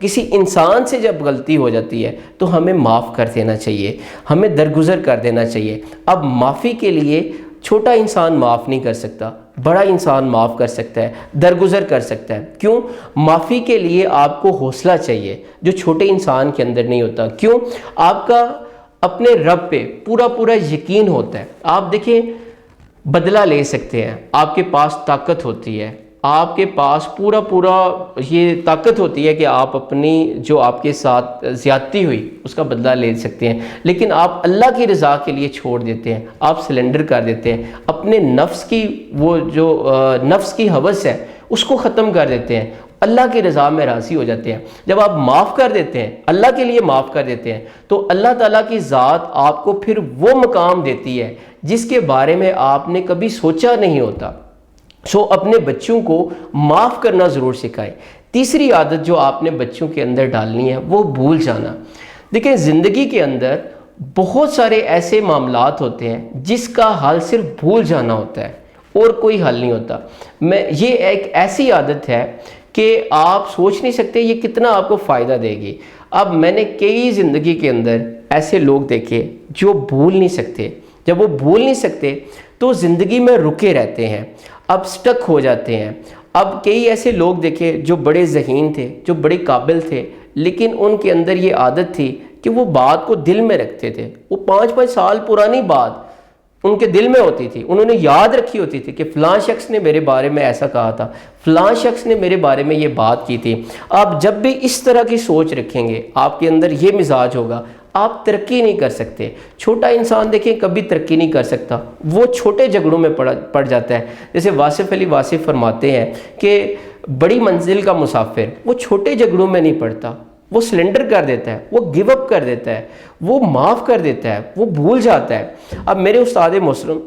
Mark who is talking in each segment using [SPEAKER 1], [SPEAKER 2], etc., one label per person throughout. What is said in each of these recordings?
[SPEAKER 1] کسی انسان سے جب غلطی ہو جاتی ہے تو ہمیں معاف کر دینا چاہیے، ہمیں درگزر کر دینا چاہیے۔ اب معافی کے لیے چھوٹا انسان معاف نہیں کر سکتا، بڑا انسان معاف کر سکتا ہے، درگزر کر سکتا ہے۔ کیوں؟ معافی کے لیے آپ کو حوصلہ چاہیے جو چھوٹے انسان کے اندر نہیں ہوتا۔ کیوں؟ آپ کا اپنے رب پہ پورا یقین ہوتا ہے۔ آپ دیکھیں، بدلہ لے سکتے ہیں، آپ کے پاس طاقت ہوتی ہے، آپ کے پاس پورا یہ طاقت ہوتی ہے کہ آپ اپنی جو آپ کے ساتھ زیادتی ہوئی اس کا بدلہ لے سکتے ہیں، لیکن آپ اللہ کی رضا کے لیے چھوڑ دیتے ہیں، آپ سلنڈر کر دیتے ہیں، اپنے نفس کی وہ جو نفس کی ہوس ہے اس کو ختم کر دیتے ہیں، اللہ کی رضا میں راضی ہو جاتے ہیں۔ جب آپ معاف کر دیتے ہیں، اللہ کے لیے معاف کر دیتے ہیں، تو اللہ تعالیٰ کی ذات آپ کو پھر وہ مقام دیتی ہے جس کے بارے میں آپ نے کبھی سوچا نہیں ہوتا۔ اپنے بچوں کو معاف کرنا ضرور سکھائیں۔ تیسری عادت جو آپ نے بچوں کے اندر ڈالنی ہے وہ بھول جانا۔ دیکھیں، زندگی کے اندر بہت سارے ایسے معاملات ہوتے ہیں جس کا حل صرف بھول جانا ہوتا ہے اور کوئی حل نہیں ہوتا۔ یہ ایک ایسی عادت ہے کہ آپ سوچ نہیں سکتے یہ کتنا آپ کو فائدہ دے گی۔ اب میں نے کئی زندگی کے اندر ایسے لوگ دیکھے جو بھول نہیں سکتے۔ جب وہ بھول نہیں سکتے تو زندگی میں رکے رہتے ہیں، اب سٹک ہو جاتے ہیں۔ اب کئی ایسے لوگ دیکھے جو بڑے ذہین تھے، جو بڑے قابل تھے، لیکن ان کے اندر یہ عادت تھی کہ وہ بات کو دل میں رکھتے تھے۔ وہ 5 سال پرانی بات ان کے دل میں ہوتی تھی، انہوں نے یاد رکھی ہوتی تھی کہ فلاں شخص نے میرے بارے میں ایسا کہا تھا، فلاں شخص نے میرے بارے میں یہ بات کی تھی۔ آپ جب بھی اس طرح کی سوچ رکھیں گے، آپ کے اندر یہ مزاج ہوگا، آپ ترقی نہیں کر سکتے۔ چھوٹا انسان دیکھیں کبھی ترقی نہیں کر سکتا، وہ چھوٹے جھگڑوں میں پڑ جاتا ہے۔ جیسے واصف علی واصف فرماتے ہیں کہ بڑی منزل کا مسافر وہ چھوٹے جھگڑوں میں نہیں پڑتا، وہ سلنڈر کر دیتا ہے، وہ گیو اپ کر دیتا ہے، وہ معاف کر دیتا ہے، وہ بھول جاتا ہے۔ اب میرے استاد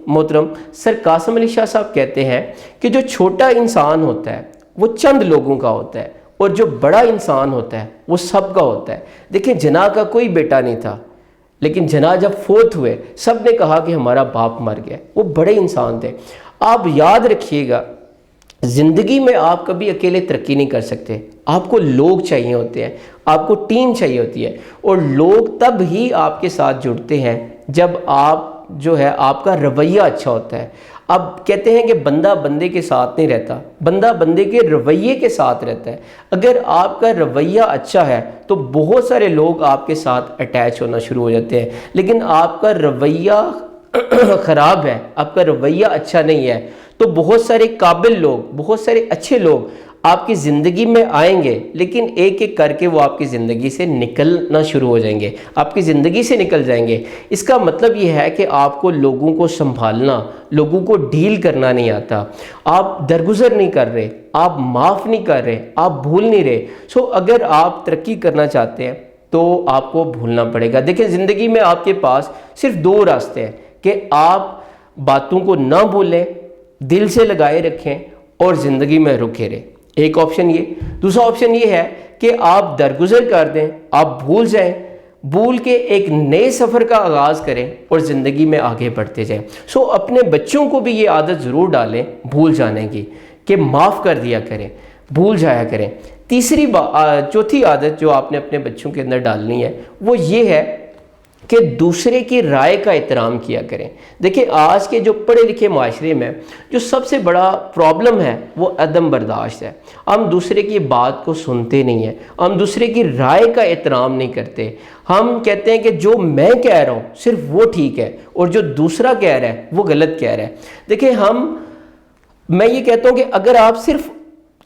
[SPEAKER 1] محترم سر قاسم علی شاہ صاحب کہتے ہیں کہ جو چھوٹا انسان ہوتا ہے وہ چند لوگوں کا ہوتا ہے، اور جو بڑا انسان ہوتا ہے وہ سب کا ہوتا ہے۔ دیکھیں، جناح کا کوئی بیٹا نہیں تھا، لیکن جناح جب فوت ہوئے سب نے کہا کہ ہمارا باپ مر گیا۔ وہ بڑے انسان تھے۔ آپ یاد رکھیے گا، زندگی میں آپ کبھی اکیلے ترقی نہیں کر سکتے، آپ کو لوگ چاہیے ہوتے ہیں، آپ کو ٹیم چاہیے ہوتی ہے، اور لوگ تب ہی آپ کے ساتھ جڑتے ہیں جب آپ کا رویہ اچھا ہوتا ہے۔ اب کہتے ہیں کہ بندہ بندے کے ساتھ نہیں رہتا، بندہ بندے کے رویے کے ساتھ رہتا ہے۔ اگر آپ کا رویہ اچھا ہے تو بہت سارے لوگ آپ کے ساتھ اٹیچ ہونا شروع ہو جاتے ہیں، لیکن آپ کا رویہ خراب ہے، آپ کا رویہ اچھا نہیں ہے، تو بہت سارے قابل لوگ، بہت سارے اچھے لوگ آپ کی زندگی میں آئیں گے، لیکن ایک ایک کر کے وہ آپ کی زندگی سے نکلنا شروع ہو جائیں گے، آپ کی زندگی سے نکل جائیں گے۔ اس کا مطلب یہ ہے کہ آپ کو لوگوں کو سنبھالنا، لوگوں کو ڈیل کرنا نہیں آتا، آپ درگزر نہیں کر رہے، آپ معاف نہیں کر رہے، آپ بھول نہیں رہے۔ اگر آپ ترقی کرنا چاہتے ہیں تو آپ کو بھولنا پڑے گا۔ دیکھیں، زندگی میں آپ کے پاس صرف 2 راستے ہیں کہ آپ باتوں کو نہ بھولیں، دل سے لگائے رکھیں اور زندگی میں رکے رہیں۔ ایک آپشن یہ۔ دوسرا آپشن یہ ہے کہ آپ درگزر کر دیں، آپ بھول جائیں، بھول کے ایک نئے سفر کا آغاز کریں اور زندگی میں آگے بڑھتے جائیں۔ اپنے بچوں کو بھی یہ عادت ضرور ڈالیں بھول جانے کی، کہ معاف کر دیا کریں، بھول جایا کریں۔ چوتھی عادت جو آپ نے اپنے بچوں کے اندر ڈالنی ہے وہ یہ ہے کہ دوسرے کی رائے کا احترام کیا کریں۔ دیکھیں، آج کے جو پڑھے لکھے معاشرے میں جو سب سے بڑا پرابلم ہے وہ عدم برداشت ہے۔ ہم دوسرے کی بات کو سنتے نہیں ہیں، ہم دوسرے کی رائے کا احترام نہیں کرتے۔ ہم کہتے ہیں کہ جو میں کہہ رہا ہوں صرف وہ ٹھیک ہے اور جو دوسرا کہہ رہا ہے وہ غلط کہہ رہا ہے۔ دیکھیں، میں یہ کہتا ہوں کہ اگر آپ صرف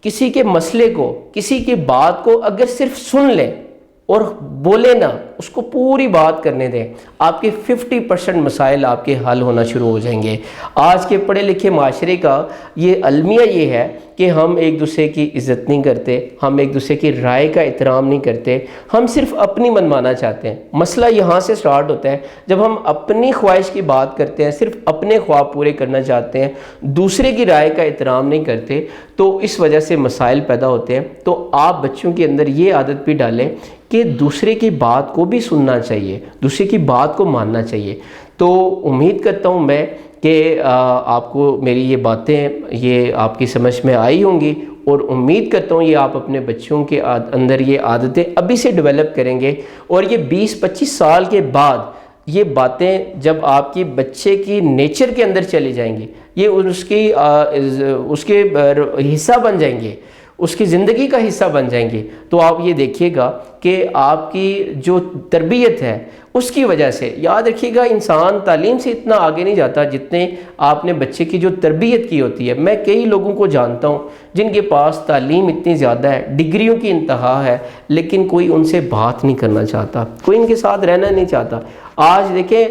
[SPEAKER 1] کسی کے مسئلے کو، کسی کی بات کو اگر صرف سن لیں اور بولے نہ، اس کو پوری بات کرنے دیں، آپ کے 50% مسائل آپ کے حل ہونا شروع ہو جائیں گے۔ آج کے پڑھے لکھے معاشرے کا یہ المیہ یہ ہے کہ ہم ایک دوسرے کی عزت نہیں کرتے، ہم ایک دوسرے کی رائے کا احترام نہیں کرتے، ہم صرف اپنی منوانا چاہتے ہیں۔ مسئلہ یہاں سے سٹارٹ ہوتا ہے جب ہم اپنی خواہش کی بات کرتے ہیں، صرف اپنے خواب پورے کرنا چاہتے ہیں، دوسرے کی رائے کا احترام نہیں کرتے، تو اس وجہ سے مسائل پیدا ہوتے ہیں۔ تو آپ بچوں کے اندر یہ عادت بھی ڈالیں کہ دوسرے کی بات کو بھی سننا چاہیے، دوسرے کی بات کو ماننا چاہیے۔ تو امید کرتا ہوں میں کہ آپ کو میری یہ باتیں یہ آپ کی سمجھ میں آئی ہوں گی اور امید کرتا ہوں یہ آپ اپنے بچوں کے اندر یہ عادتیں ابھی سے ڈیولپ کریں گے، اور یہ 20-25 سال کے بعد یہ باتیں جب آپ کی بچے کی نیچر کے اندر چلی جائیں گی، یہ اس کے حصہ بن جائیں گے، اس کی زندگی کا حصہ بن جائیں گے، تو آپ یہ دیکھیے گا کہ آپ کی جو تربیت ہے اس کی وجہ سے، یاد رکھیے گا انسان تعلیم سے اتنا آگے نہیں جاتا جتنے آپ نے بچے کی جو تربیت کی ہوتی ہے۔ میں کئی لوگوں کو جانتا ہوں جن کے پاس تعلیم اتنی زیادہ ہے، ڈگریوں کی انتہا ہے، لیکن کوئی ان سے بات نہیں کرنا چاہتا، کوئی ان کے ساتھ رہنا نہیں چاہتا۔ آج دیکھیں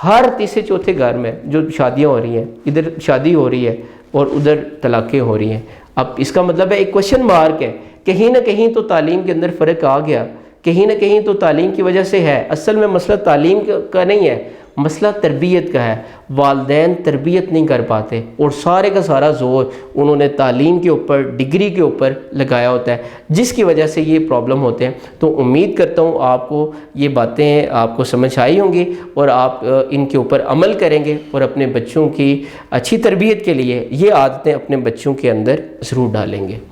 [SPEAKER 1] ہر تیسرے چوتھے گھر میں جو شادیاں ہو رہی ہیں، ادھر شادی ہو رہی ہے اور ادھر طلاقیں ہو رہی ہیں۔ اب اس کا مطلب ہے ایک کوشچن مارک ہے، کہیں نہ کہیں تو تعلیم کے اندر فرق آ گیا، کہیں نہ کہیں تو تعلیم کی وجہ سے ہے۔ اصل میں مسئلہ تعلیم کا نہیں ہے، مسئلہ تربیت کا ہے۔ والدین تربیت نہیں کر پاتے اور سارے کا سارا زور انہوں نے تعلیم کے اوپر، ڈگری کے اوپر لگایا ہوتا ہے، جس کی وجہ سے یہ پرابلم ہوتے ہیں۔ تو امید کرتا ہوں آپ کو یہ باتیں آپ کو سمجھ آئی ہوں گی اور آپ ان کے اوپر عمل کریں گے اور اپنے بچوں کی اچھی تربیت کے لیے یہ عادتیں اپنے بچوں کے اندر ضرور ڈالیں گے۔